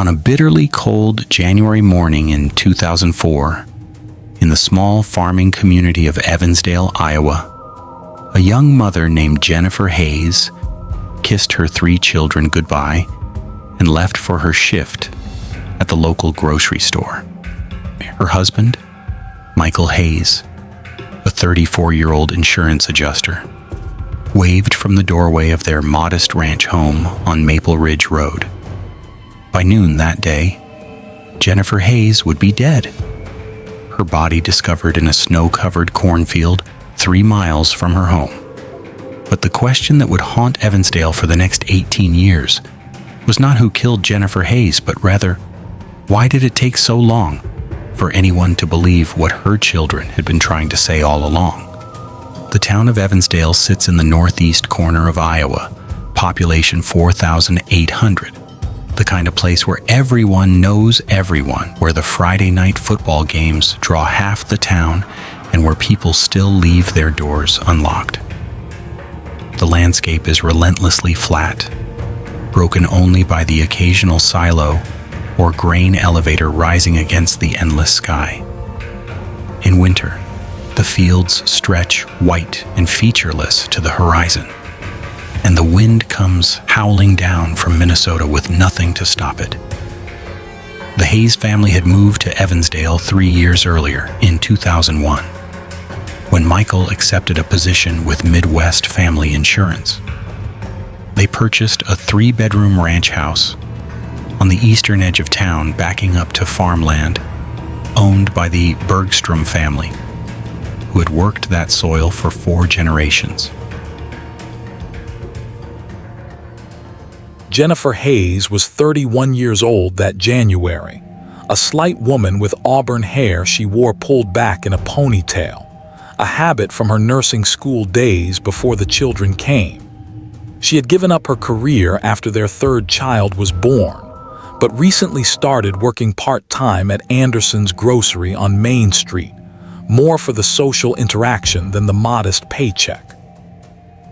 On a bitterly cold January morning in 2004, in the small farming community of Evansdale, Iowa, a young mother named Jennifer Hayes kissed her 3 children goodbye and left for her shift at the local grocery store. Her husband, Michael Hayes, a 34-year-old insurance adjuster, waved from the doorway of their modest ranch home on Maple Ridge Road. By noon that day, Jennifer Hayes would be dead. Her body discovered in a snow-covered cornfield 3 miles from her home. But the question that would haunt Evansdale for the next 18 years was not who killed Jennifer Hayes, but rather, why did it take so long for anyone to believe what her children had been trying to say all along? The town of Evansdale sits in the northeast corner of Iowa, population 4,800. The kind of place where everyone knows everyone, where the Friday night football games draw half the town, and where people still leave their doors unlocked. The landscape is relentlessly flat, broken only by the occasional silo or grain elevator rising against the endless sky. In winter, the fields stretch white and featureless to the horizon, and the wind comes howling down from Minnesota with nothing to stop it. The Hayes family had moved to Evansdale 3 years earlier, in 2001, when Michael accepted a position with Midwest Family Insurance. They purchased a 3-bedroom ranch house on the eastern edge of town, backing up to farmland owned by the Bergstrom family, who had worked that soil for 4 generations. Jennifer Hayes was 31 years old that January. A slight woman with auburn hair she wore pulled back in a ponytail, a habit from her nursing school days before the children came. She had given up her career after their 3rd child was born, but recently started working part-time at Anderson's Grocery on Main Street, more for the social interaction than the modest paycheck.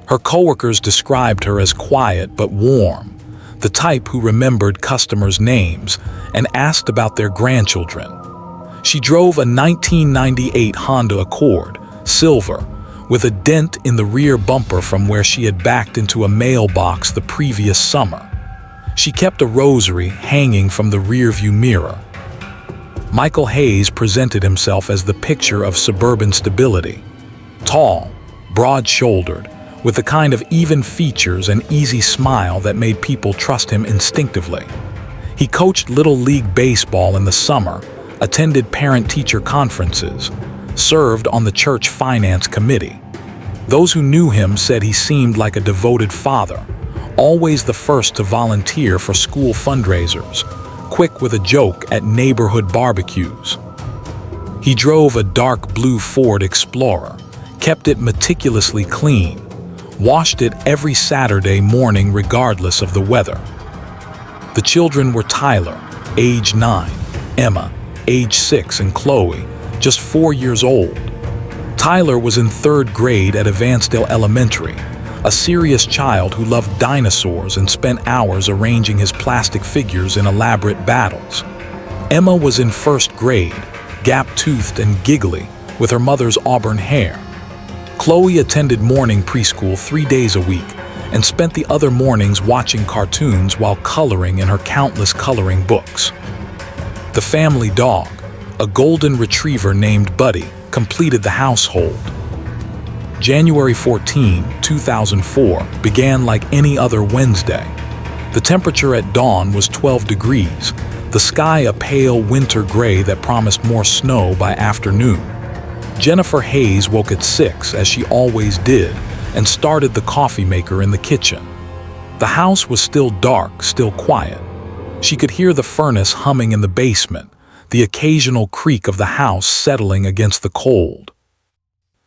Her coworkers described her as quiet but warm, the type who remembered customers' names and asked about their grandchildren. She drove a 1998 Honda Accord, silver, with a dent in the rear bumper from where she had backed into a mailbox the previous summer. She kept a rosary hanging from the rearview mirror. Michael Hayes presented himself as the picture of suburban stability. Tall, broad-shouldered, with the kind of even features and easy smile that made people trust him instinctively. He coached Little League Baseball in the summer, attended parent-teacher conferences, served on the church finance committee. Those who knew him said he seemed like a devoted father, always the first to volunteer for school fundraisers, quick with a joke at neighborhood barbecues. He drove a dark blue Ford Explorer, kept it meticulously clean, washed it every Saturday morning regardless of the weather. The children were Tyler, age 9, Emma, age 6, and Chloe, just 4 years old. Tyler was in 3rd grade at Evansdale Elementary, a serious child who loved dinosaurs and spent hours arranging his plastic figures in elaborate battles. Emma was in 1st grade, gap-toothed and giggly, with her mother's auburn hair. Chloe attended morning preschool 3 days a week and spent the other mornings watching cartoons while coloring in her countless coloring books. The family dog, a golden retriever named Buddy, completed the household. January 14, 2004 began like any other Wednesday. The temperature at dawn was 12 degrees, the sky a pale winter gray that promised more snow by afternoon. Jennifer Hayes woke at 6, as she always did, and started the coffee maker in the kitchen. The house was still dark, still quiet. She could hear the furnace humming in the basement, the occasional creak of the house settling against the cold.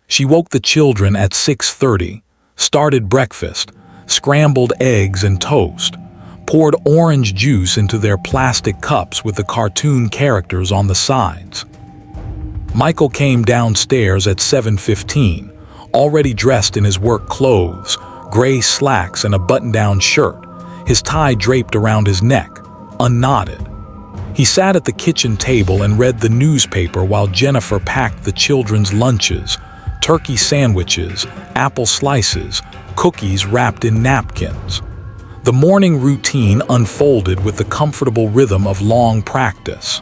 She woke the children at 6:30, started breakfast, scrambled eggs and toast, poured orange juice into their plastic cups with the cartoon characters on the sides. Michael came downstairs at 7:15, already dressed in his work clothes, gray slacks and a button-down shirt, his tie draped around his neck, unknotted. He sat at the kitchen table and read the newspaper while Jennifer packed the children's lunches, turkey sandwiches, apple slices, cookies wrapped in napkins. The morning routine unfolded with the comfortable rhythm of long practice.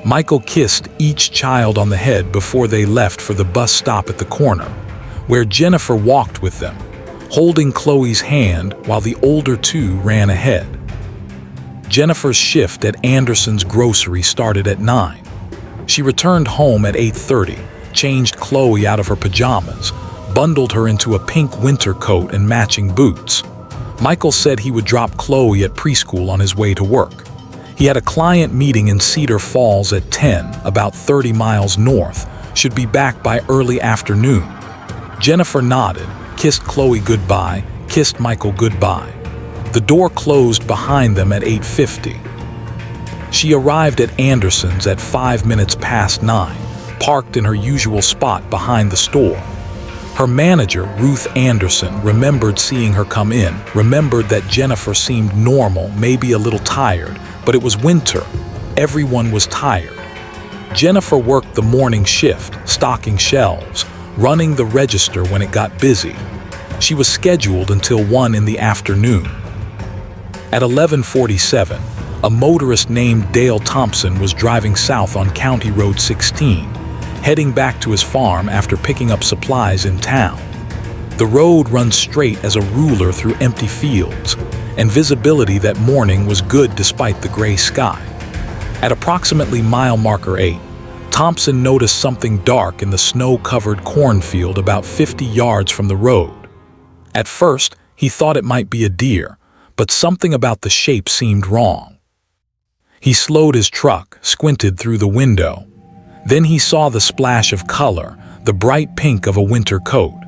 Michael kissed each child on the head before they left for the bus stop at the corner, where Jennifer walked with them, holding Chloe's hand while the older two ran ahead. Jennifer's shift at Anderson's grocery started at 9. She returned home at 8:30, changed Chloe out of her pajamas, bundled her into a pink winter coat and matching boots. Michael said he would drop Chloe at preschool on his way to work. He had a client meeting in Cedar Falls at 10, about 30 miles north, should be back by early afternoon. Jennifer nodded, kissed Chloe goodbye, kissed Michael goodbye. The door closed behind them at 8:50. She arrived at Anderson's at 5 minutes past 9, parked in her usual spot behind the store. Her manager, Ruth Anderson, remembered seeing her come in, remembered that Jennifer seemed normal, maybe a little tired, but it was winter. Everyone was tired. Jennifer worked the morning shift, stocking shelves, running the register when it got busy. She was scheduled until 1 in the afternoon. At 11:47, a motorist named Dale Thompson was driving south on County Road 16, heading back to his farm after picking up supplies in town. The road runs straight as a ruler through empty fields, and visibility that morning was good despite the gray sky. At approximately mile marker 8, Thompson noticed something dark in the snow-covered cornfield about 50 yards from the road. At first, he thought it might be a deer, but something about the shape seemed wrong. He slowed his truck, squinted through the window. Then he saw the splash of color, the bright pink of a winter coat.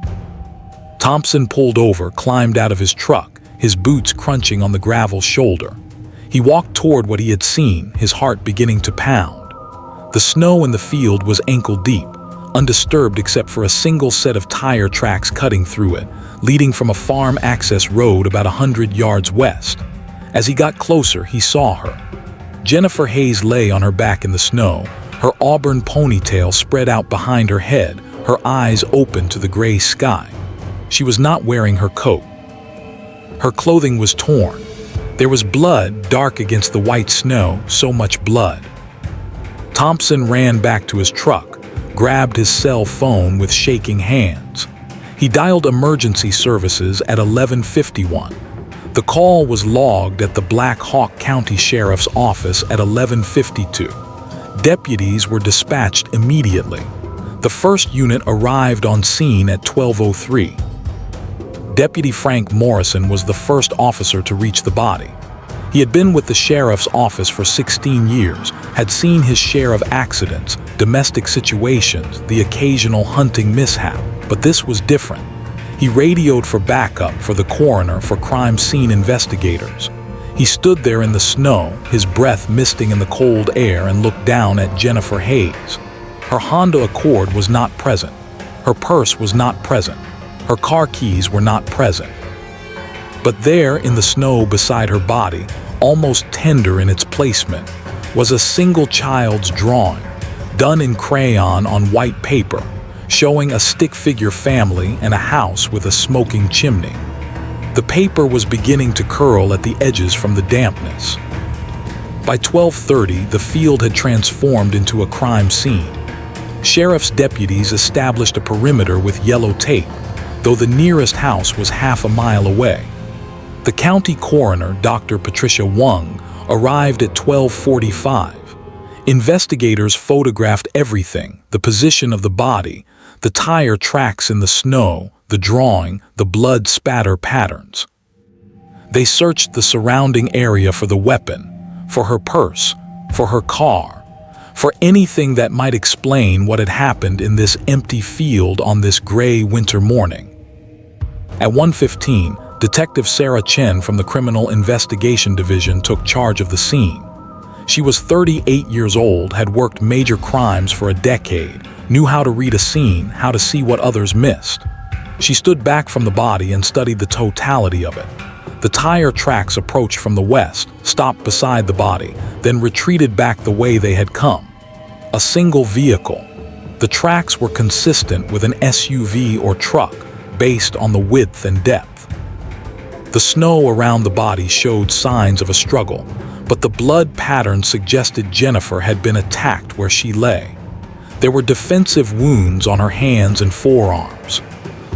Thompson pulled over, climbed out of his truck, his boots crunching on the gravel shoulder. He walked toward what he had seen, his heart beginning to pound. The snow in the field was ankle-deep, undisturbed except for a single set of tire tracks cutting through it, leading from a farm access road about 100 yards west. As he got closer, he saw her. Jennifer Hayes lay on her back in the snow, her auburn ponytail spread out behind her head, her eyes open to the gray sky. She was not wearing her coat. Her clothing was torn. There was blood dark against the white snow, so much blood. Thompson ran back to his truck, grabbed his cell phone with shaking hands. He dialed emergency services at 11:51. The call was logged at the Black Hawk County Sheriff's Office at 11:52. Deputies were dispatched immediately. The first unit arrived on scene at 12:03. Deputy Frank Morrison was the first officer to reach the body. He had been with the sheriff's office for 16 years, had seen his share of accidents, domestic situations, the occasional hunting mishap, but this was different. He radioed for backup for the coroner, for crime scene investigators. He stood there in the snow, his breath misting in the cold air, and looked down at Jennifer Hayes. Her Honda Accord was not present. Her purse was not present. Her car keys were not present. But there, in the snow beside her body, almost tender in its placement, was a single child's drawing, done in crayon on white paper, showing a stick-figure family and a house with a smoking chimney. The paper was beginning to curl at the edges from the dampness. By 12:30, the field had transformed into a crime scene. Sheriff's deputies established a perimeter with yellow tape, though the nearest house was half a mile away. The county coroner, Dr. Patricia Wung, arrived at 12:45. Investigators photographed everything: the position of the body, the tire tracks in the snow, the drawing, the blood spatter patterns. They searched the surrounding area for the weapon, for her purse, for her car, for anything that might explain what had happened in this empty field on this gray winter morning. At 1:15, Detective Sarah Chen from the Criminal Investigation Division took charge of the scene. She was 38 years old, had worked major crimes for a decade, knew how to read a scene, how to see what others missed. She stood back from the body and studied the totality of it. The tire tracks approached from the west, stopped beside the body, then retreated back the way they had come. A single vehicle. The tracks were consistent with an SUV or truck, based on the width and depth. The snow around the body showed signs of a struggle, but the blood pattern suggested Jennifer had been attacked where she lay. There were defensive wounds on her hands and forearms.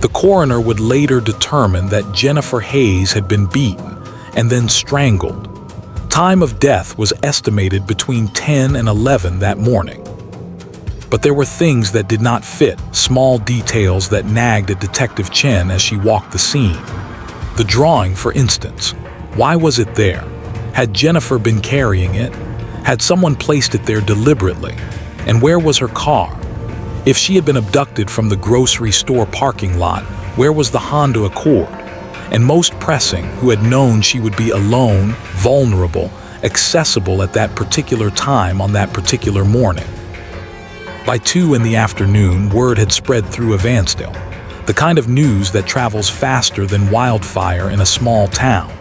The coroner would later determine that Jennifer Hayes had been beaten and then strangled. Time of death was estimated between 10 and 11 that morning. But there were things that did not fit, small details that nagged at Detective Chen as she walked the scene. The drawing, for instance. Why was it there? Had Jennifer been carrying it? Had someone placed it there deliberately? And where was her car? If she had been abducted from the grocery store parking lot, where was the Honda Accord? And most pressing, who had known she would be alone, vulnerable, accessible at that particular time on that particular morning? By 2 in the afternoon, word had spread through Evansdale, the kind of news that travels faster than wildfire in a small town.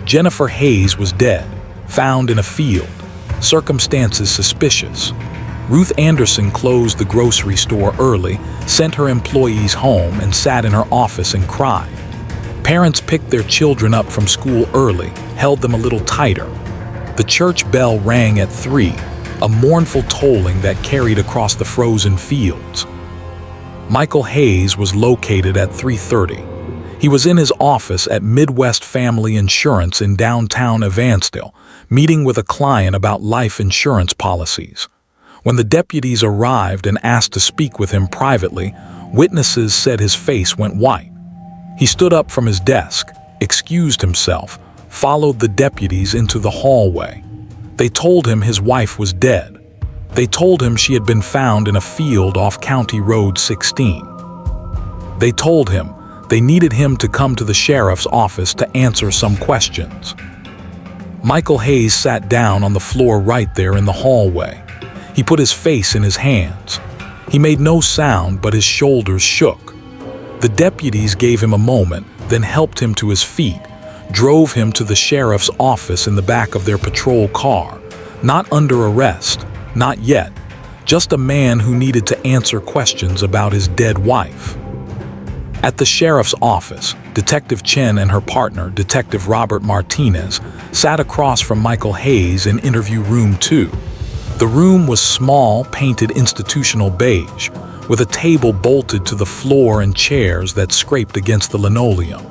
Jennifer Hayes was dead, found in a field, circumstances suspicious. Ruth Anderson closed the grocery store early, sent her employees home, and sat in her office and cried. Parents picked their children up from school early, held them a little tighter. The church bell rang at 3, a mournful tolling that carried across the frozen fields. Michael Hayes was located at 3:30. He was in his office at Midwest Family Insurance in downtown Evansdale, meeting with a client about life insurance policies. When the deputies arrived and asked to speak with him privately, witnesses said his face went white. He stood up from his desk, excused himself, followed the deputies into the hallway. They told him his wife was dead. They told him she had been found in a field off County Road 16. They told him they needed him to come to the sheriff's office to answer some questions. Michael Hayes sat down on the floor right there in the hallway. He put his face in his hands. He made no sound, but his shoulders shook. The deputies gave him a moment, then helped him to his feet, drove him to the sheriff's office in the back of their patrol car. Not under arrest, not yet, just a man who needed to answer questions about his dead wife. At the sheriff's office, Detective Chen and her partner, Detective Robert Martinez, sat across from Michael Hayes in interview room 2. The room was small, painted institutional beige, with a table bolted to the floor and chairs that scraped against the linoleum.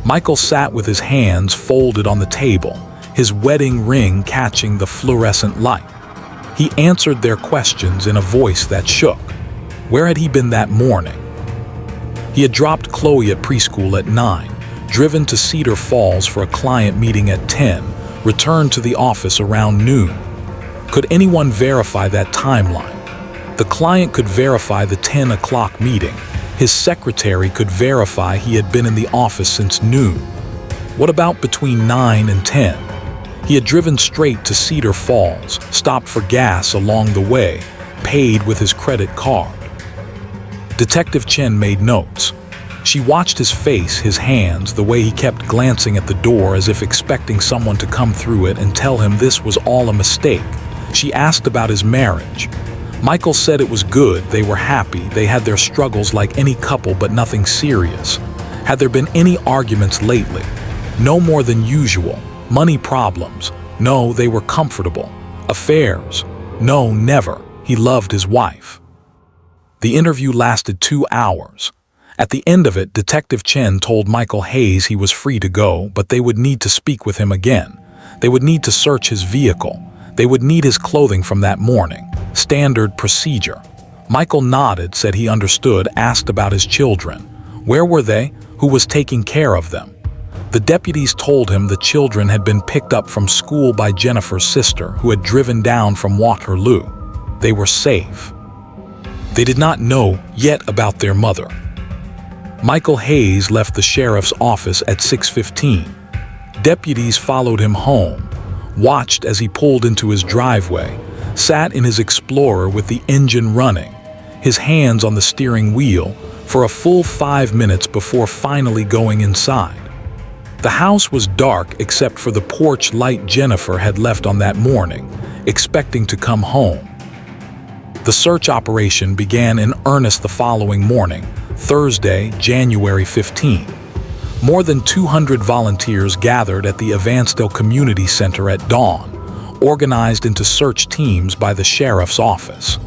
Michael sat with his hands folded on the table, his wedding ring catching the fluorescent light. He answered their questions in a voice that shook. Where had he been that morning? He had dropped Chloe at preschool at 9, driven to Cedar Falls for a client meeting at 10, returned to the office around noon. Could anyone verify that timeline? The client could verify the 10 o'clock meeting. His secretary could verify he had been in the office since noon. What about between 9 and 10? He had driven straight to Cedar Falls, stopped for gas along the way, paid with his credit card. Detective Chen made notes. She watched his face, his hands, the way he kept glancing at the door as if expecting someone to come through it and tell him this was all a mistake. She asked about his marriage. Michael said it was good, they were happy, they had their struggles like any couple but nothing serious. Had there been any arguments lately? No more than usual. Money problems? No, they were comfortable. Affairs? No, never. He loved his wife. The interview lasted 2 hours. At the end of it, Detective Chen told Michael Hayes he was free to go, but they would need to speak with him again. They would need to search his vehicle. They would need his clothing from that morning. Standard procedure. Michael nodded, said he understood, asked about his children. Where were they? Who was taking care of them? The deputies told him the children had been picked up from school by Jennifer's sister, who had driven down from Waterloo. They were safe. They did not know yet about their mother. Michael Hayes left the sheriff's office at 6:15. Deputies followed him home, watched as he pulled into his driveway, sat in his Explorer with the engine running, his hands on the steering wheel, for a full 5 minutes before finally going inside. The house was dark except for the porch light Jennifer had left on that morning, expecting to come home. The search operation began in earnest the following morning, Thursday, January 15. More than 200 volunteers gathered at the Evansdale Community Center at dawn, organized into search teams by the sheriff's office.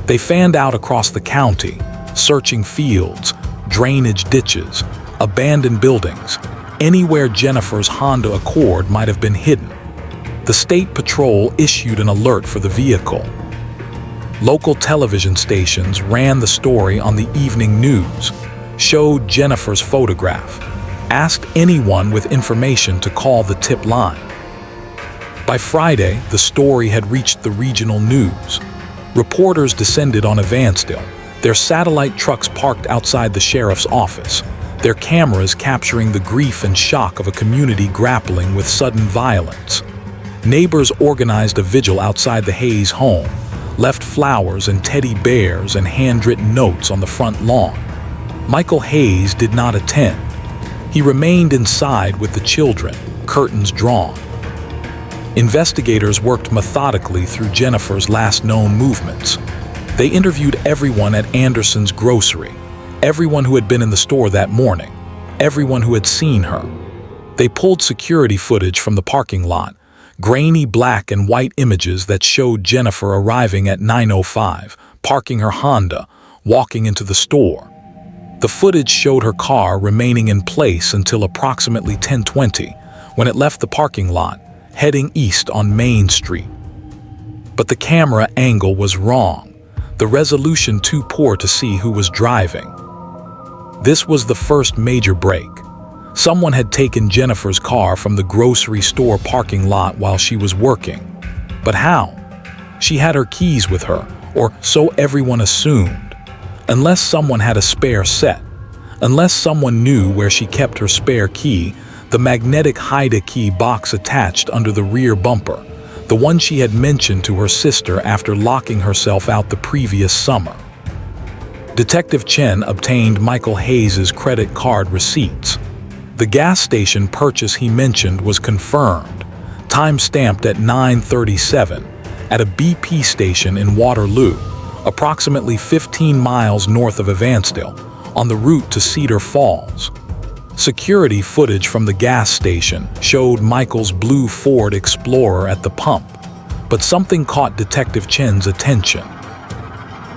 They fanned out across the county, searching fields, drainage ditches, abandoned buildings, anywhere Jennifer's Honda Accord might have been hidden. The state patrol issued an alert for the vehicle. Local television stations ran the story on the evening news, showed Jennifer's photograph, asked anyone with information to call the tip line. By Friday, the story had reached the regional news. Reporters descended on Evansdale, their satellite trucks parked outside the sheriff's office, their cameras capturing the grief and shock of a community grappling with sudden violence. Neighbors organized a vigil outside the Hayes home, left flowers and teddy bears and handwritten notes on the front lawn. Michael Hayes did not attend. He remained inside with the children, curtains drawn. Investigators worked methodically through Jennifer's last known movements. They interviewed everyone at Anderson's grocery, everyone who had been in the store that morning, everyone who had seen her. They pulled security footage from the parking lot, grainy black and white images that showed Jennifer arriving at 9:05, parking her Honda, walking into the store. The footage showed her car remaining in place until approximately 10:20, when it left the parking lot, heading east on Main Street. But the camera angle was wrong, the resolution too poor to see who was driving. This was the first major break. Someone had taken Jennifer's car from the grocery store parking lot while she was working. But how? She had her keys with her, or so everyone assumed. Unless someone had a spare set, unless someone knew where she kept her spare key, the magnetic hide key box attached under the rear bumper, the one she had mentioned to her sister after locking herself out the previous summer. Detective Chen obtained Michael Hayes' credit card receipts. The gas station purchase he mentioned was confirmed, time-stamped at 9:37, at a BP station in Waterloo, approximately 15 miles north of Evansdale, on the route to Cedar Falls. Security footage from the gas station showed Michael's blue Ford Explorer at the pump, but something caught Detective Chen's attention.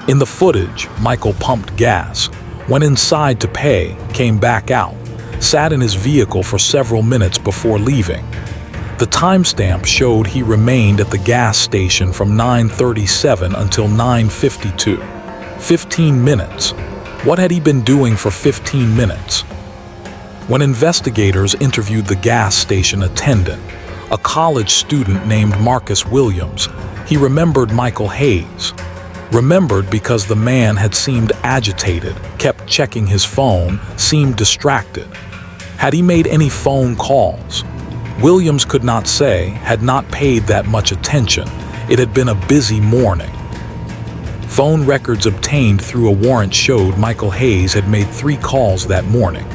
In the footage, Michael pumped gas, went inside to pay, came back out, sat in his vehicle for several minutes before leaving. The timestamp showed he remained at the gas station from 9:37 until 9:52. 15 minutes. What had he been doing for 15 minutes? When investigators interviewed the gas station attendant, a college student named Marcus Williams, he remembered Michael Hayes. Remembered because the man had seemed agitated, kept checking his phone, seemed distracted. Had he made any phone calls? Williams could not say, had not paid that much attention. It had been a busy morning. Phone records obtained through a warrant showed Michael Hayes had made 3 calls that morning.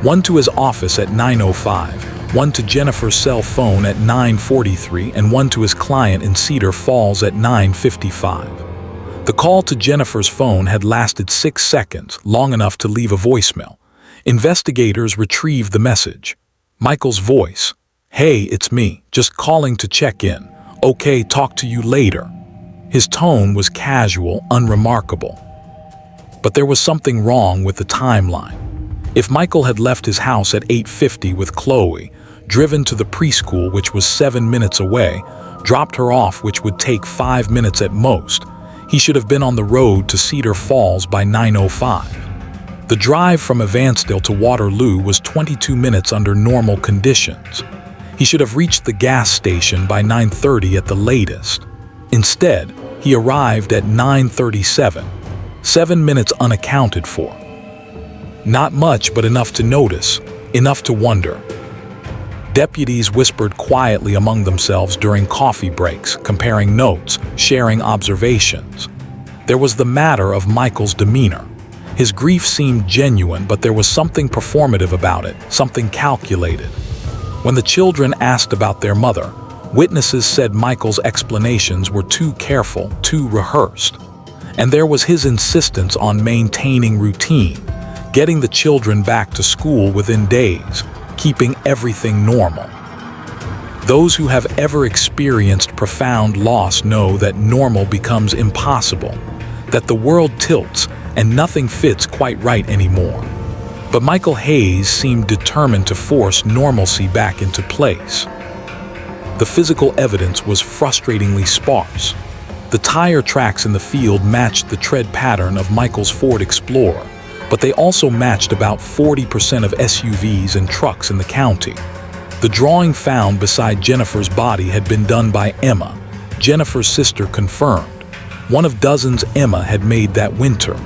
One to his office at 9:05, one to Jennifer's cell phone at 9:43, and one to his client in Cedar Falls at 9:55. The call to Jennifer's phone had lasted 6 seconds, long enough to leave a voicemail. Investigators retrieved the message. Michael's voice. "Hey, it's me, just calling to check in. Okay, talk to you later." His tone was casual, unremarkable. But there was something wrong with the timeline. If Michael had left his house at 8:50 with Chloe, driven to the preschool which was 7 minutes away, dropped her off which would take 5 minutes at most, he should have been on the road to Cedar Falls by 9:05. The drive from Evansdale to Waterloo was 22 minutes under normal conditions. He should have reached the gas station by 9:30 at the latest. Instead, he arrived at 9:37, 7 minutes unaccounted for. Not much, but enough to notice, enough to wonder. Deputies whispered quietly among themselves during coffee breaks, comparing notes, sharing observations. There was the matter of Michael's demeanor. His grief seemed genuine, but there was something performative about it, something calculated. When the children asked about their mother, witnesses said Michael's explanations were too careful, too rehearsed. And there was his insistence on maintaining routine, getting the children back to school within days, keeping everything normal. Those who have ever experienced profound loss know that normal becomes impossible, that the world tilts and nothing fits quite right anymore. But Michael Hayes seemed determined to force normalcy back into place. The physical evidence was frustratingly sparse. The tire tracks in the field matched the tread pattern of Michael's Ford Explorer, but they also matched about 40% of SUVs and trucks in the county. The drawing found beside Jennifer's body had been done by Emma, Jennifer's sister confirmed. One of dozens Emma had made that winter.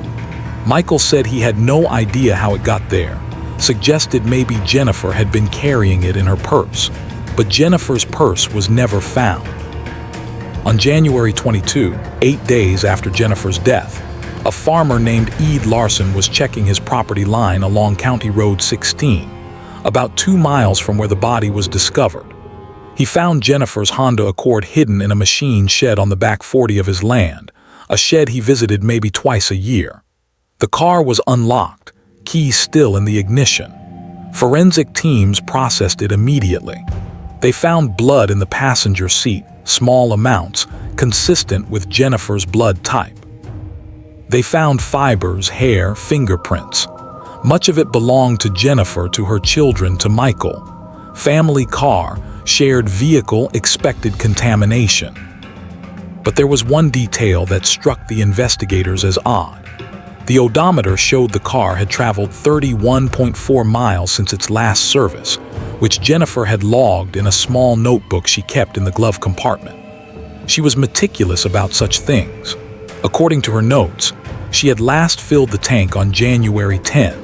Michael said he had no idea how it got there, suggested maybe Jennifer had been carrying it in her purse, but Jennifer's purse was never found. On January 22, 8 days after Jennifer's death, a farmer named Ed Larson was checking his property line along County Road 16, about 2 miles from where the body was discovered. He found Jennifer's Honda Accord hidden in a machine shed on the back 40 of his land, a shed he visited maybe twice a year. The car was unlocked, keys still in the ignition. Forensic teams processed it immediately. They found blood in the passenger seat, small amounts, consistent with Jennifer's blood type. They found fibers, hair, fingerprints. Much of it belonged to Jennifer, to her children, to Michael. Family car, shared vehicle, expected contamination. But there was one detail that struck the investigators as odd. The odometer showed the car had traveled 31.4 miles since its last service, which Jennifer had logged in a small notebook she kept in the glove compartment. She was meticulous about such things. According to her notes, she had last filled the tank on January 10,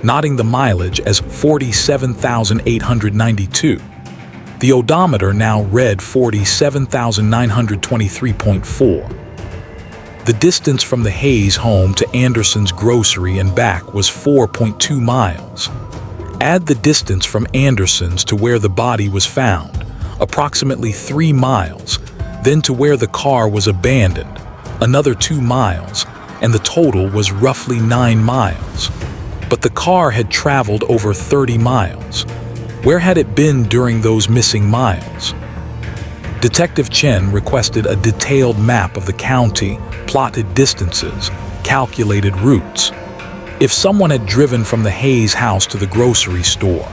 noting the mileage as 47,892. The odometer now read 47,923.4. The distance from the Hayes home to Anderson's grocery and back was 4.2 miles. Add the distance from Anderson's to where the body was found, approximately 3 miles, then to where the car was abandoned, another 2 miles, and the total was roughly 9 miles. But the car had traveled over 30 miles. Where had it been during those missing miles? Detective Chen requested a detailed map of the county, plotted distances, calculated routes. If someone had driven from the Hayes house to the grocery store,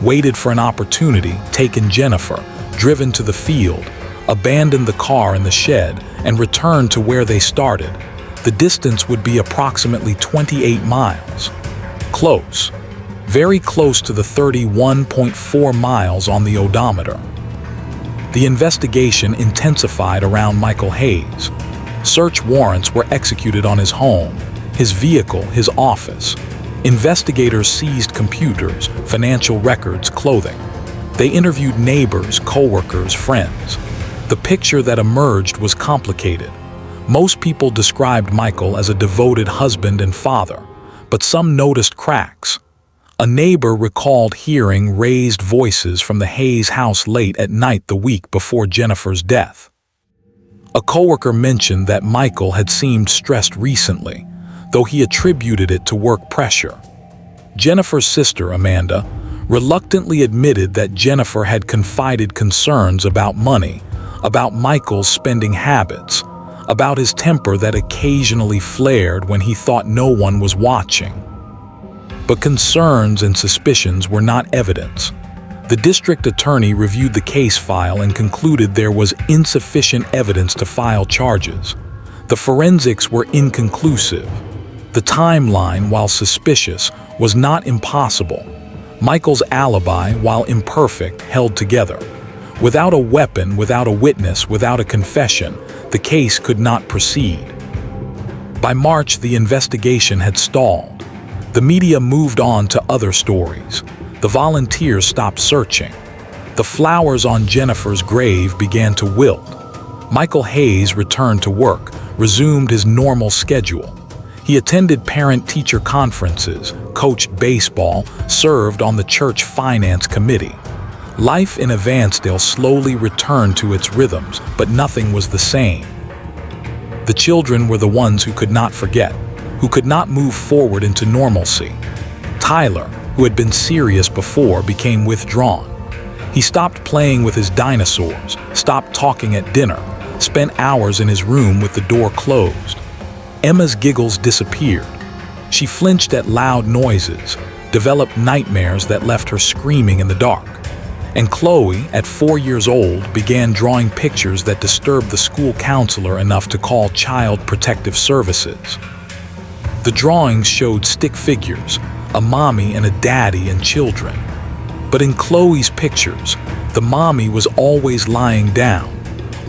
waited for an opportunity, taken Jennifer, driven to the field, abandoned the car in the shed, and returned to where they started, the distance would be approximately 28 miles. Close. Very close to the 31.4 miles on the odometer. The investigation intensified around Michael Hayes. Search warrants were executed on his home, his vehicle, his office. Investigators seized computers, financial records, clothing. They interviewed neighbors, co-workers, friends. The picture that emerged was complicated. Most people described Michael as a devoted husband and father, but some noticed cracks. A neighbor recalled hearing raised voices from the Hayes house late at night the week before Jennifer's death. A coworker mentioned that Michael had seemed stressed recently, though he attributed it to work pressure. Jennifer's sister, Amanda, reluctantly admitted that Jennifer had confided concerns about money, about Michael's spending habits, about his temper that occasionally flared when he thought no one was watching. But concerns and suspicions were not evidence. The district attorney reviewed the case file and concluded there was insufficient evidence to file charges. The forensics were inconclusive. The timeline, while suspicious, was not impossible. Michael's alibi, while imperfect, held together. Without a weapon, without a witness, without a confession, the case could not proceed. By March, the investigation had stalled. The media moved on to other stories. The volunteers stopped searching. The flowers on Jennifer's grave began to wilt. Michael Hayes returned to work, resumed his normal schedule. He attended parent-teacher conferences, coached baseball, served on the church finance committee. Life in Evansdale slowly returned to its rhythms, but nothing was the same. The children were the ones who could not forget, who could not move forward into normalcy. Tyler, who had been serious before, became withdrawn. He stopped playing with his dinosaurs, stopped talking at dinner, spent hours in his room with the door closed. Emma's giggles disappeared. She flinched at loud noises, developed nightmares that left her screaming in the dark. And Chloe, at 4 years old, began drawing pictures that disturbed the school counselor enough to call Child Protective Services. The drawings showed stick figures, a mommy and a daddy and children. But in Chloe's pictures, the mommy was always lying down,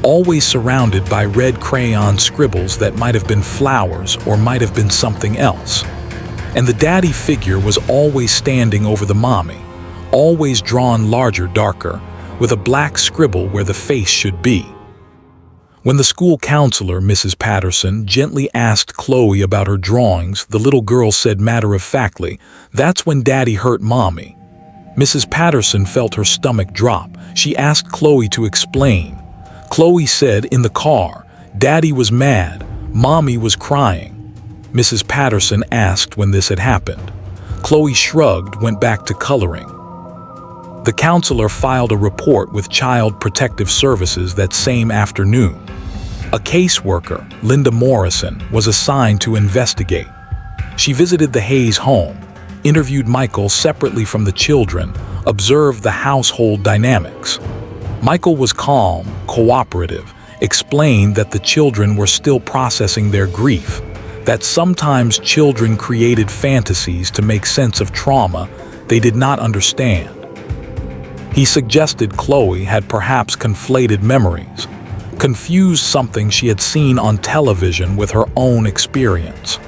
always surrounded by red crayon scribbles that might have been flowers or might have been something else. And the daddy figure was always standing over the mommy, always drawn larger, darker, with a black scribble where the face should be. When the school counselor, Mrs. Patterson, gently asked Chloe about her drawings, the little girl said matter-of-factly, "That's when Daddy hurt Mommy." Mrs. Patterson felt her stomach drop. She asked Chloe to explain. Chloe said, "In the car, Daddy was mad, Mommy was crying." Mrs. Patterson asked when this had happened. Chloe shrugged, went back to coloring. The counselor filed a report with Child Protective Services that same afternoon. A caseworker, Linda Morrison, was assigned to investigate. She visited the Hayes home, interviewed Michael separately from the children, observed the household dynamics. Michael was calm, cooperative, explained that the children were still processing their grief, that sometimes children created fantasies to make sense of trauma they did not understand. He suggested Chloe had perhaps conflated memories, confused something she had seen on television with her own experience.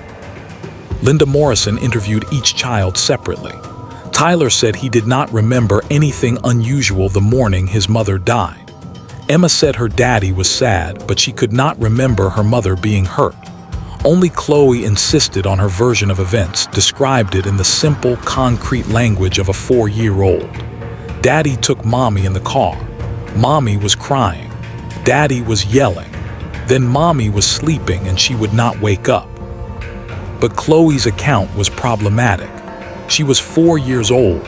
Linda Morrison interviewed each child separately. Tyler said he did not remember anything unusual the morning his mother died. Emma said her daddy was sad, but she could not remember her mother being hurt. Only Chloe insisted on her version of events, described it in the simple, concrete language of a 4-year-old. Daddy took Mommy in the car. Mommy was crying. Daddy was yelling. Then Mommy was sleeping and she would not wake up. But Chloe's account was problematic. She was 4 years old.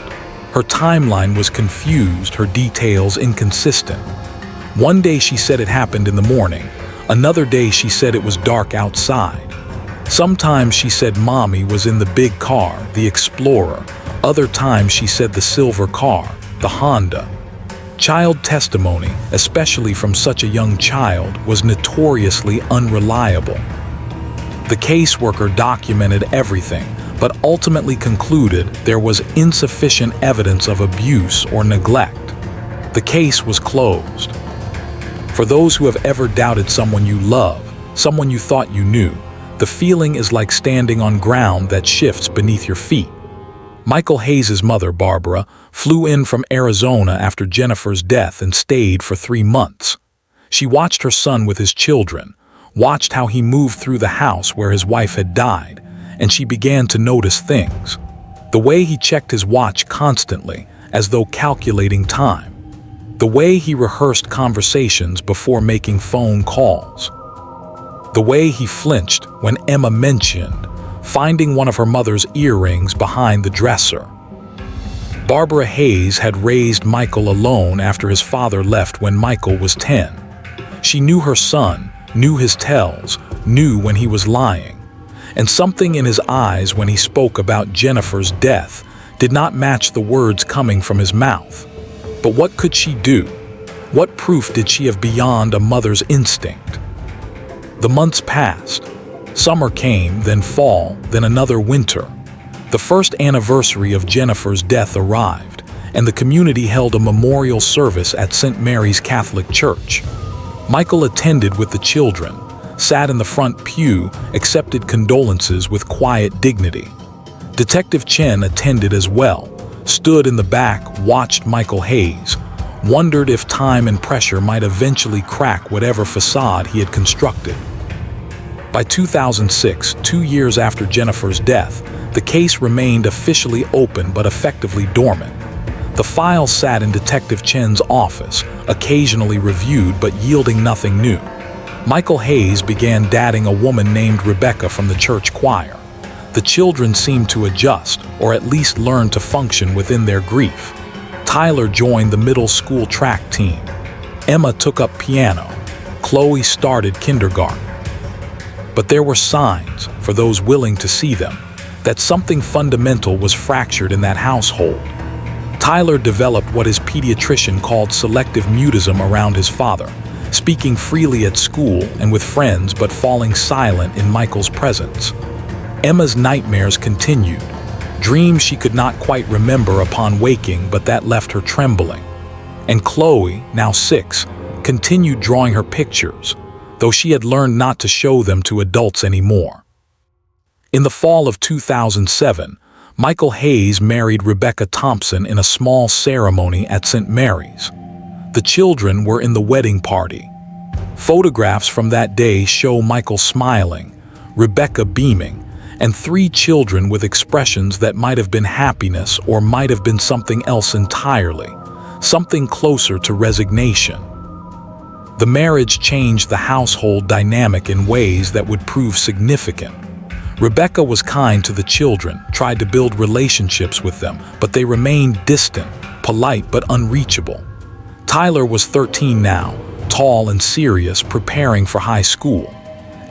Her timeline was confused, her details inconsistent. One day she said it happened in the morning. Another day she said it was dark outside. Sometimes she said Mommy was in the big car, the Explorer. Other times she said the silver car, the Honda. Child testimony, especially from such a young child, was notoriously unreliable. The caseworker documented everything, but ultimately concluded there was insufficient evidence of abuse or neglect. The case was closed. For those who have ever doubted someone you love, someone you thought you knew, the feeling is like standing on ground that shifts beneath your feet. Michael Hayes' mother, Barbara, flew in from Arizona after Jennifer's death and stayed for 3 months. She watched her son with his children, watched how he moved through the house where his wife had died, and she began to notice things. The way he checked his watch constantly, as though calculating time. The way he rehearsed conversations before making phone calls. The way he flinched when Emma mentioned finding one of her mother's earrings behind the dresser. Barbara Hayes had raised Michael alone after his father left when Michael was 10. She knew her son, knew his tells, knew when he was lying. And something in his eyes when he spoke about Jennifer's death did not match the words coming from his mouth. But what could she do? What proof did she have beyond a mother's instinct? The months passed. Summer came, then fall, then another winter. The first anniversary of Jennifer's death arrived, and the community held a memorial service at St. Mary's Catholic Church. Michael attended with the children, sat in the front pew, accepted condolences with quiet dignity. Detective Chen attended as well, stood in the back, watched Michael Hayes, wondered if time and pressure might eventually crack whatever facade he had constructed. By 2006, 2 years after Jennifer's death, the case remained officially open but effectively dormant. The file sat in Detective Chen's office, occasionally reviewed but yielding nothing new. Michael Hayes began dating a woman named Rebecca from the church choir. The children seemed to adjust, or at least learn to function within their grief. Tyler joined the middle school track team. Emma took up piano. Chloe started kindergarten. But there were signs, for those willing to see them, that something fundamental was fractured in that household. Tyler developed what his pediatrician called selective mutism around his father, speaking freely at school and with friends but falling silent in Michael's presence. Emma's nightmares continued, dreams she could not quite remember upon waking but that left her trembling. And Chloe, now 6, continued drawing her pictures, though she had learned not to show them to adults anymore. In the fall of 2007, Michael Hayes married Rebecca Thompson in a small ceremony at St. Mary's. The children were in the wedding party. Photographs from that day show Michael smiling, Rebecca beaming, and 3 children with expressions that might have been happiness or might have been something else entirely, something closer to resignation. The marriage changed the household dynamic in ways that would prove significant. Rebecca was kind to the children, tried to build relationships with them, but they remained distant, polite but unreachable. Tyler was 13 now, tall and serious, preparing for high school.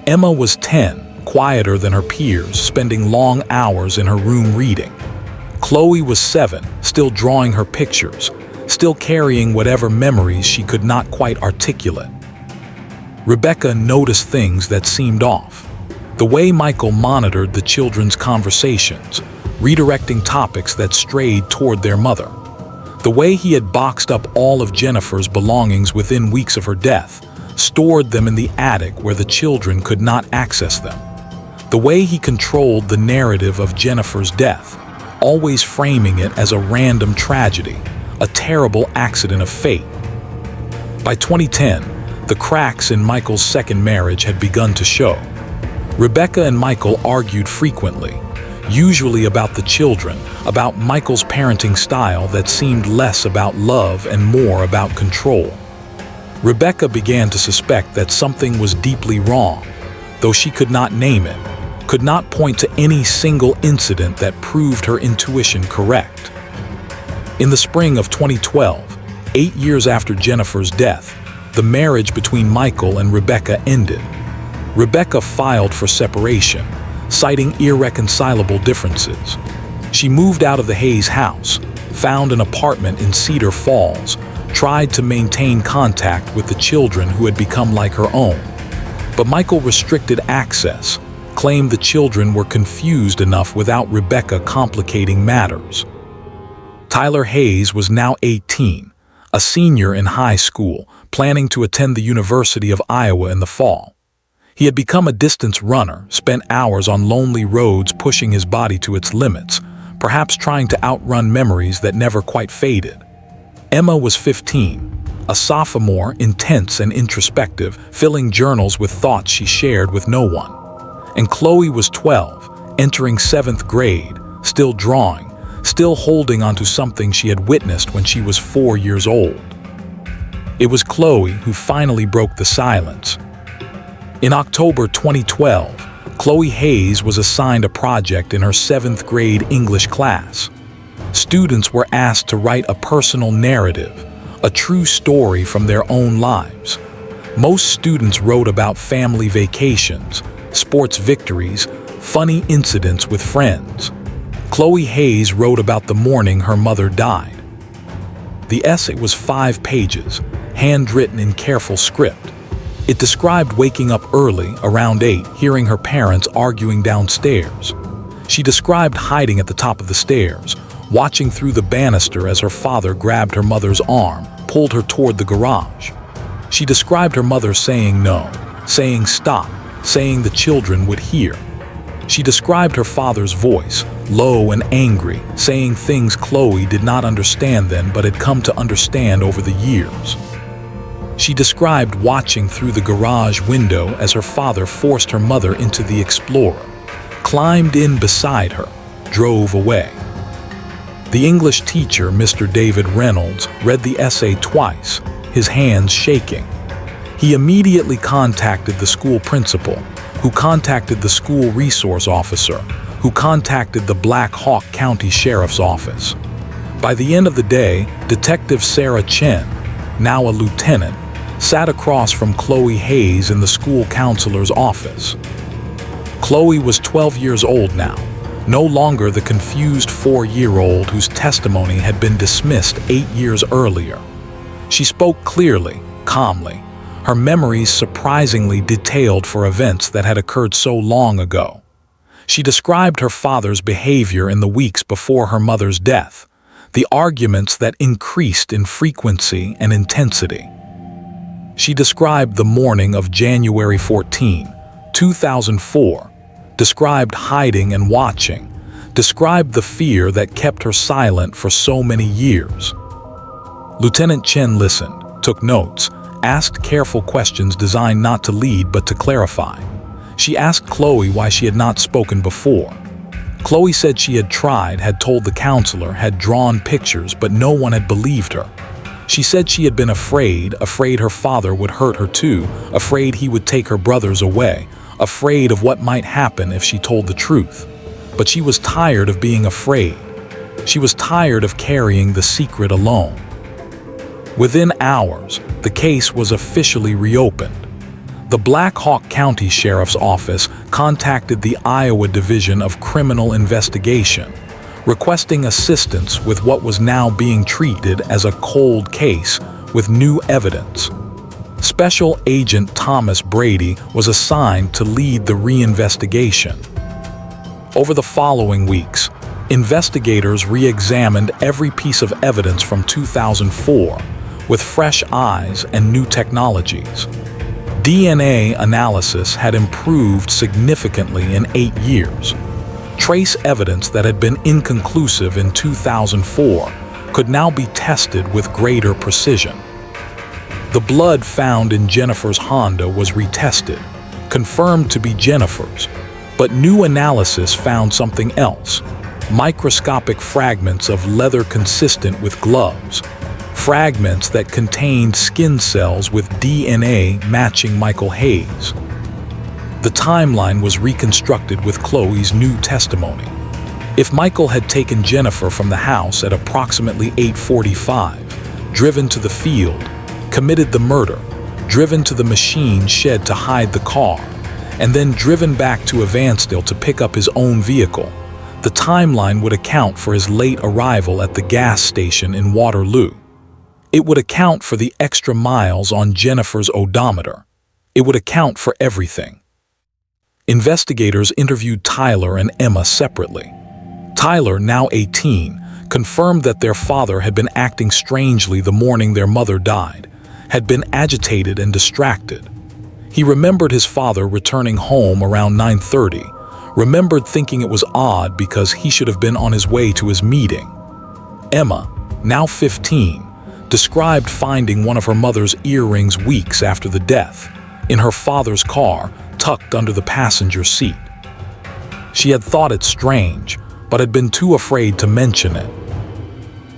Emma was 10, quieter than her peers, spending long hours in her room reading. Chloe was 7, still drawing her pictures, still carrying whatever memories she could not quite articulate. Rebecca noticed things that seemed off. The way Michael monitored the children's conversations, redirecting topics that strayed toward their mother. The way he had boxed up all of Jennifer's belongings within weeks of her death, stored them in the attic where the children could not access them. The way he controlled the narrative of Jennifer's death, always framing it as a random tragedy, a terrible accident of fate. By 2010, the cracks in Michael's second marriage had begun to show. Rebecca and Michael argued frequently, usually about the children, about Michael's parenting style that seemed less about love and more about control. Rebecca began to suspect that something was deeply wrong, though she could not name it, could not point to any single incident that proved her intuition correct. In the spring of 2012, 8 years after Jennifer's death, the marriage between Michael and Rebecca ended. Rebecca filed for separation, citing irreconcilable differences. She moved out of the Hayes house, found an apartment in Cedar Falls, tried to maintain contact with the children who had become like her own. But Michael restricted access, claimed the children were confused enough without Rebecca complicating matters. Tyler Hayes was now 18, a senior in high school, planning to attend the University of Iowa in the fall. He had become a distance runner, spent hours on lonely roads pushing his body to its limits, perhaps trying to outrun memories that never quite faded. Emma was 15, a sophomore, intense and introspective, filling journals with thoughts she shared with no one. And Chloe was 12, entering 7th grade, still drawing, still holding onto something she had witnessed when she was 4 years old. It was Chloe who finally broke the silence. In October 2012, Chloe Hayes was assigned a project in her 7th grade English class. Students were asked to write a personal narrative, a true story from their own lives. Most students wrote about family vacations, sports victories, funny incidents with friends. Chloe Hayes wrote about the morning her mother died. The essay was 5 pages, handwritten in careful script. It described waking up early, around 8, hearing her parents arguing downstairs. She described hiding at the top of the stairs, watching through the banister as her father grabbed her mother's arm, pulled her toward the garage. She described her mother saying no, saying stop, saying the children would hear. She described her father's voice, low and angry, saying things Chloe did not understand then but had come to understand over the years. She described watching through the garage window as her father forced her mother into the Explorer, climbed in beside her, drove away. The English teacher, Mr. David Reynolds, read the essay twice, his hands shaking. He immediately contacted the school principal, who contacted the school resource officer, who contacted the Black Hawk County Sheriff's Office. By the end of the day, Detective Sarah Chen, now a lieutenant, sat across from Chloe Hayes in the school counselor's office. Chloe was 12 years old now, no longer the confused 4-year-old whose testimony had been dismissed 8 years earlier. She spoke clearly, calmly, her memories surprisingly detailed for events that had occurred so long ago. She described her father's behavior in the weeks before her mother's death, the arguments that increased in frequency and intensity. She described the morning of January 14, 2004, described hiding and watching, described the fear that kept her silent for so many years. Lieutenant Chen listened, took notes, asked careful questions designed not to lead but to clarify. She asked Chloe why she had not spoken before. Chloe said she had tried, had told the counselor, had drawn pictures, but no one had believed her. She said she had been afraid her father would hurt her too, afraid he would take her brothers away, afraid of what might happen if she told the truth. But she was tired of being afraid. She was tired of carrying the secret alone. Within hours, the case was officially reopened. The Black Hawk County Sheriff's Office contacted the Iowa Division of Criminal Investigation, requesting assistance with what was now being treated as a cold case with new evidence. Special Agent Thomas Brady was assigned to lead the reinvestigation. Over the following weeks, investigators re-examined every piece of evidence from 2004 with fresh eyes and new technologies. DNA analysis had improved significantly in 8 years. Trace evidence that had been inconclusive in 2004 could now be tested with greater precision. The blood found in Jennifer's Honda was retested, confirmed to be Jennifer's, but new analysis found something else: microscopic fragments of leather consistent with gloves, fragments that contained skin cells with DNA matching Michael Hayes. The timeline was reconstructed with Chloe's new testimony. If Michael had taken Jennifer from the house at approximately 8:45, driven to the field, committed the murder, driven to the machine shed to hide the car, and then driven back to Evansdale to pick up his own vehicle, the timeline would account for his late arrival at the gas station in Waterloo. It would account for the extra miles on Jennifer's odometer. It would account for everything. Investigators interviewed Tyler and Emma separately. Tyler, now 18, confirmed that their father had been acting strangely the morning their mother died, had been agitated and distracted. He remembered his father returning home around 9:30, remembered thinking it was odd because he should have been on his way to his meeting. Emma, now 15, described finding one of her mother's earrings weeks after the death, in her father's car, tucked under the passenger seat. She had thought it strange, but had been too afraid to mention it.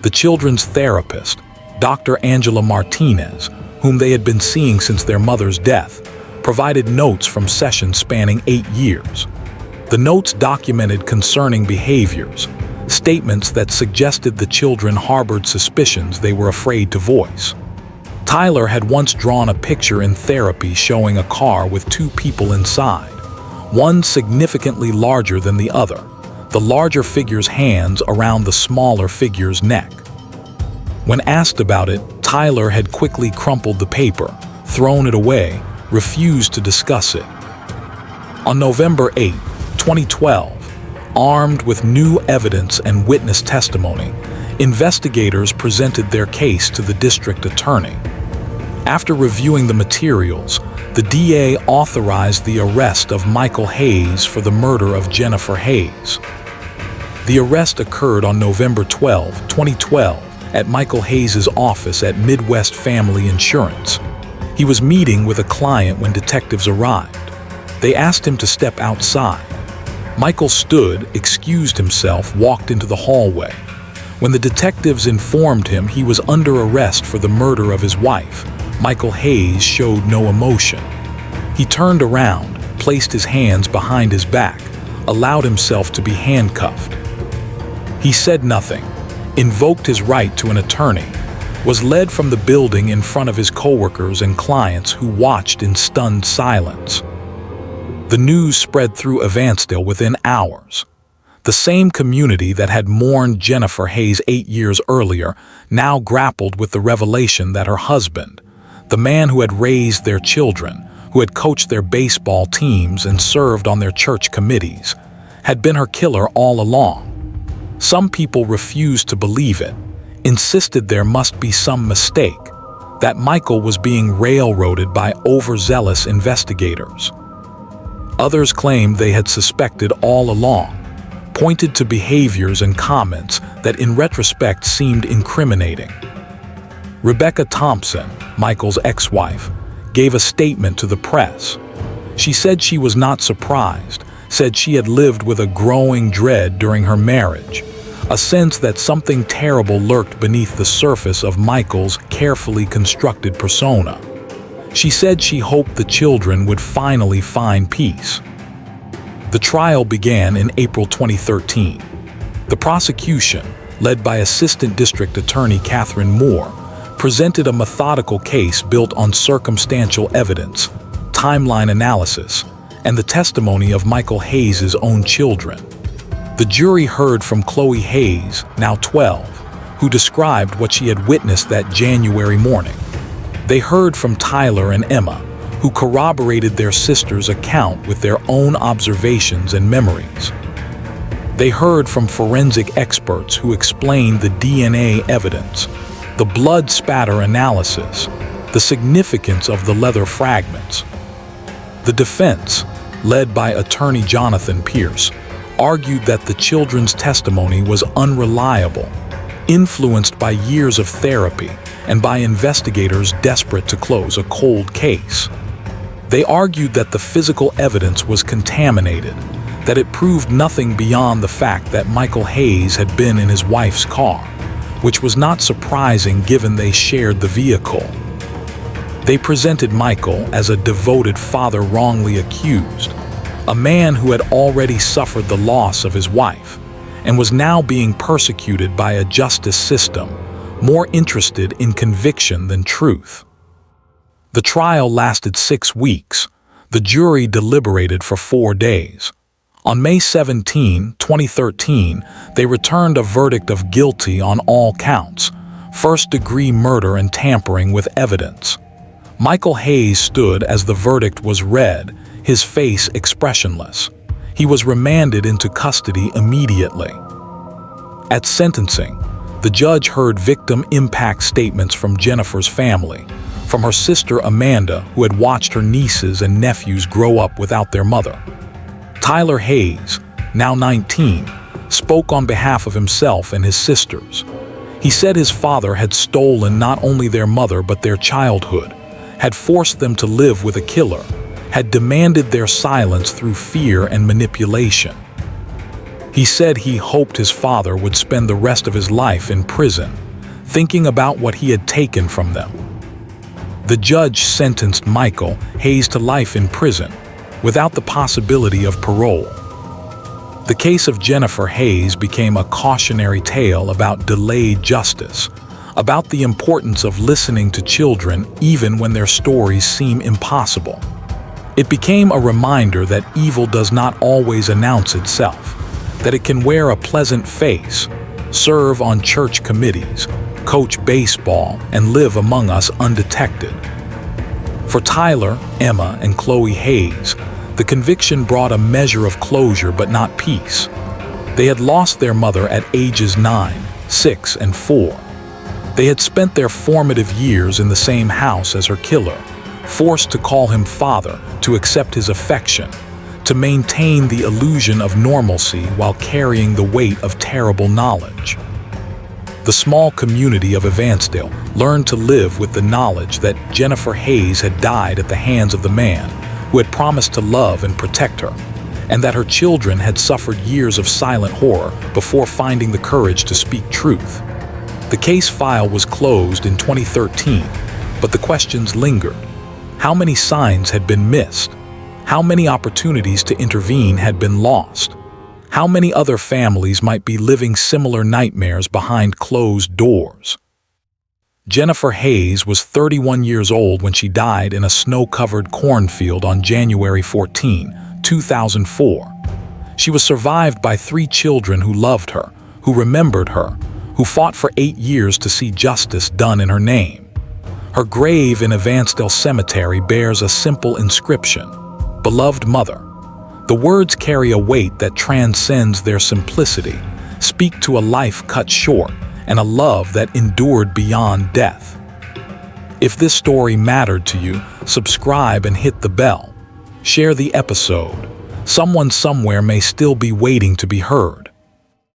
The children's therapist, Dr. Angela Martinez, whom they had been seeing since their mother's death, provided notes from sessions spanning 8 years. The notes documented concerning behaviors, statements that suggested the children harbored suspicions they were afraid to voice. Tyler had once drawn a picture in therapy showing a car with 2 people inside, one significantly larger than the other, the larger figure's hands around the smaller figure's neck. When asked about it, Tyler had quickly crumpled the paper, thrown it away, refused to discuss it. On November 8, 2012, armed with new evidence and witness testimony, investigators presented their case to the district attorney. After reviewing the materials, the DA authorized the arrest of Michael Hayes for the murder of Jennifer Hayes. The arrest occurred on November 12, 2012, at Michael Hayes' office at Midwest Family Insurance. He was meeting with a client when detectives arrived. They asked him to step outside. Michael stood, excused himself, walked into the hallway. When the detectives informed him he was under arrest for the murder of his wife, Michael Hayes showed no emotion. He turned around, placed his hands behind his back, allowed himself to be handcuffed. He said nothing, invoked his right to an attorney, was led from the building in front of his coworkers and clients who watched in stunned silence. The news spread through Evansdale within hours. The same community that had mourned Jennifer Hayes 8 years earlier now grappled with the revelation that her husband, the man who had raised their children, who had coached their baseball teams and served on their church committees, had been her killer all along. Some people refused to believe it, insisted there must be some mistake, that Michael was being railroaded by overzealous investigators. Others claimed they had suspected all along, pointed to behaviors and comments that in retrospect seemed incriminating. Rebecca Thompson, Michael's ex-wife, gave a statement to the press. She said she was not surprised, said she had lived with a growing dread during her marriage, a sense that something terrible lurked beneath the surface of Michael's carefully constructed persona. She said she hoped the children would finally find peace. The trial began in April 2013. The prosecution, led by Assistant District Attorney Catherine Moore, presented a methodical case built on circumstantial evidence, timeline analysis, and the testimony of Michael Hayes' own children. The jury heard from Chloe Hayes, now 12, who described what she had witnessed that January morning. They heard from Tyler and Emma, who corroborated their sister's account with their own observations and memories. They heard from forensic experts who explained the DNA evidence, the blood spatter analysis, the significance of the leather fragments. The defense, led by attorney Jonathan Pierce, argued that the children's testimony was unreliable, influenced by years of therapy and by investigators desperate to close a cold case. They argued that the physical evidence was contaminated, that it proved nothing beyond the fact that Michael Hayes had been in his wife's car, which was not surprising given they shared the vehicle. They presented Michael as a devoted father wrongly accused, a man who had already suffered the loss of his wife and was now being persecuted by a justice system more interested in conviction than truth. The trial lasted 6 weeks. The jury deliberated for 4 days. On May 17, 2013, they returned a verdict of guilty on all counts, first-degree murder and tampering with evidence. Michael Hayes stood as the verdict was read, his face expressionless. He was remanded into custody immediately. At sentencing, the judge heard victim impact statements from Jennifer's family, from her sister Amanda, who had watched her nieces and nephews grow up without their mother. Tyler Hayes, now 19, spoke on behalf of himself and his sisters. He said his father had stolen not only their mother but their childhood, had forced them to live with a killer, had demanded their silence through fear and manipulation. He said he hoped his father would spend the rest of his life in prison, thinking about what he had taken from them. The judge sentenced Michael Hayes to life in prison, without the possibility of parole. The case of Jennifer Hayes became a cautionary tale about delayed justice, about the importance of listening to children even when their stories seem impossible. It became a reminder that evil does not always announce itself, that it can wear a pleasant face, serve on church committees, coach baseball, and live among us undetected. For Tyler, Emma, and Chloe Hayes, the conviction brought a measure of closure but not peace. They had lost their mother at ages 9, 6, and 4. They had spent their formative years in the same house as her killer, forced to call him father, to accept his affection, to maintain the illusion of normalcy while carrying the weight of terrible knowledge. The small community of Evansdale learned to live with the knowledge that Jennifer Hayes had died at the hands of the man who had promised to love and protect her, and that her children had suffered years of silent horror before finding the courage to speak truth. The case file was closed in 2013, but the questions lingered. How many signs had been missed? How many opportunities to intervene had been lost? How many other families might be living similar nightmares behind closed doors? Jennifer Hayes was 31 years old when she died in a snow-covered cornfield on January 14, 2004. She was survived by 3 children who loved her, who remembered her, who fought for 8 years to see justice done in her name. Her grave in Evansdale Cemetery bears a simple inscription: "Beloved Mother." The words carry a weight that transcends their simplicity, speak to a life cut short and a love that endured beyond death. If this story mattered to you, subscribe and hit the bell. Share the episode. Someone somewhere may still be waiting to be heard.